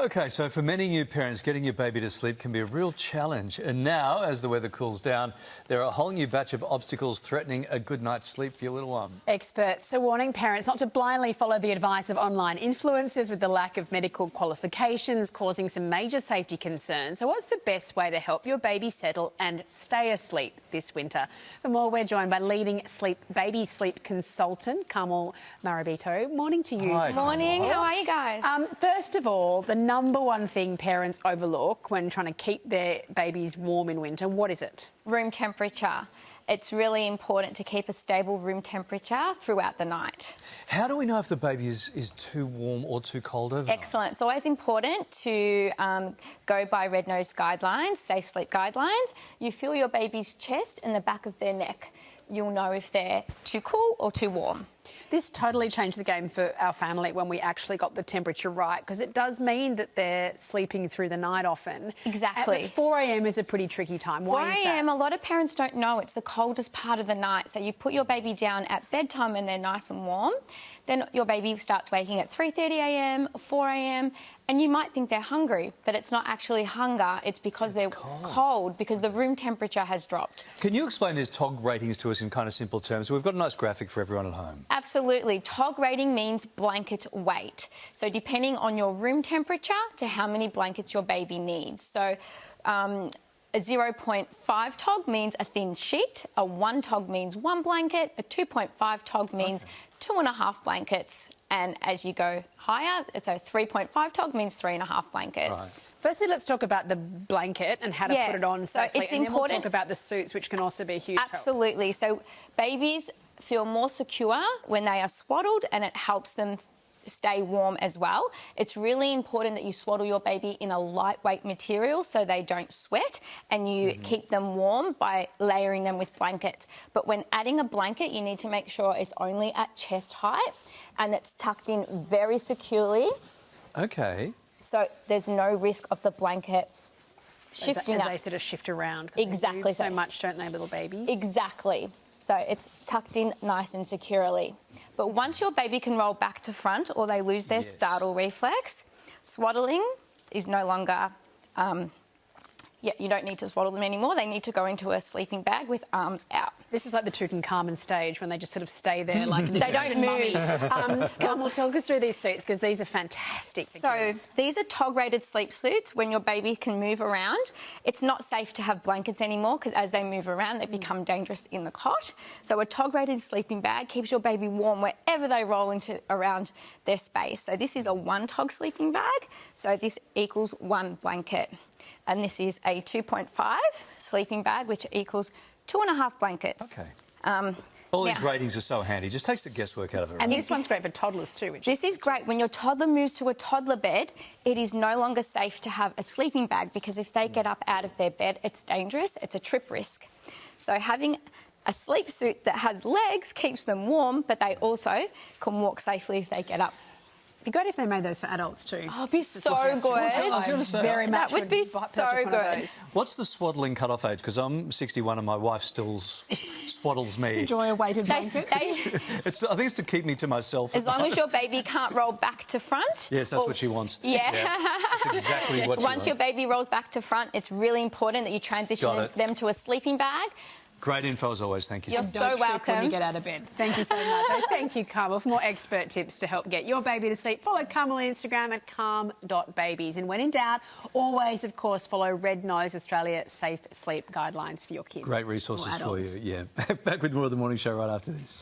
OK, so for many new parents, getting your baby to sleep can be a real challenge. And now, as the weather cools down, there are a whole new batch of obstacles threatening a good night's sleep for your little one. Experts are warning parents not to blindly follow the advice of online influencers with the lack of medical qualifications causing some major safety concerns. So what's the best way to help your baby settle and stay asleep this winter? For more, we're joined by leading baby sleep consultant, Carmel Morabito. Morning to you. Hi, Morning, Carmel. how are you guys? First of all, the number one thing parents overlook when trying to keep their babies warm in winter, what is it? Room temperature. It's really important to keep a stable room temperature throughout the night. How do we know if the baby is too warm or too cold overnight? Excellent. It's always important to go by Red Nose guidelines, safe sleep guidelines. You feel your baby's chest and the back of their neck. You'll know if they're too cool or too warm. This totally changed the game for our family when we actually got the temperature right, because it does mean that they're sleeping through the night often. Exactly. But 4 a.m. is a pretty tricky time. Why is that? 4 a.m, a lot of parents don't know it's the coldest part of the night. So you put your baby down at bedtime and they're nice and warm. Then your baby starts waking at 3:30 a.m, 4 a.m, and you might think they're hungry, but it's not actually hunger. It's because they're cold, because the room temperature has dropped. Can you explain these TOG ratings to us in kind of simple terms? We've got a nice graphic for everyone at home. Absolutely. TOG rating means blanket weight. So depending on your room temperature to how many blankets your baby needs. So a 0.5 TOG means a thin sheet, a 1 TOG means 1 blanket, a 2.5 TOG means 2.5 blankets, and as you go higher, so 3.5 TOG means 3.5 blankets. Right. Firstly, let's talk about the blanket and how to put it on safely, it's and important. then we'll talk about the suits, which can also be a huge help. Absolutely. So babies feel more secure when they are swaddled, and it helps them stay warm as well. It's really important that you swaddle your baby in a lightweight material so they don't sweat, and you keep them warm by layering them with blankets. But when adding a blanket, you need to make sure it's only at chest height and it's tucked in very securely. OK. So there's no risk of the blanket shifting as up. they sort of shift around. Exactly. They move so much, don't they, little babies? Exactly. So it's tucked in nice and securely. But once your baby can roll back to front or they lose their startle reflex, swaddling is no longer... you don't need to swaddle them anymore. They need to go into a sleeping bag with arms out. This is like the Tutankhamun stage when they just sort of stay there like an They don't move. Carmel, talk us through these suits, because these are fantastic for kids. These are TOG-rated sleep suits. When your baby can move around, it's not safe to have blankets anymore, because as they move around, they become dangerous in the cot. So a TOG-rated sleeping bag keeps your baby warm wherever they roll into around their space. So this is a 1 TOG sleeping bag. So this equals 1 blanket. And this is a 2.5 sleeping bag, which equals 2.5 blankets. OK. All these ratings are so handy. Just takes the guesswork out of it. And this one's great for toddlers too. This is great. When your toddler moves to a toddler bed, it is no longer safe to have a sleeping bag, because if they get up out of their bed, it's dangerous. It's a trip risk. So having a sleep suit that has legs keeps them warm, but they also can walk safely if they get up. It'd be great if they made those for adults too. Oh, it'd be so good. I was going to say very much that would be so good. What's the swaddling cut-off age? Because I'm 61 and my wife still swaddles me. Enjoy a weighted blanket. I think it's to keep me to myself. As long as your baby can't roll back to front. Yes, that's what she wants. Yeah. That's exactly what she wants. Once your baby rolls back to front, it's really important that you transition them to a sleeping bag. Great info as always, thank you. You're so welcome. When you get out of bed. Thank you so much. Thank you, Carmel. For more expert tips to help get your baby to sleep, follow Carmel on Instagram at calm.babies. And when in doubt, always, of course, follow Red Nose Australia Safe Sleep Guidelines for your kids. Great resources for you, yeah. Back with more of The Morning Show right after this.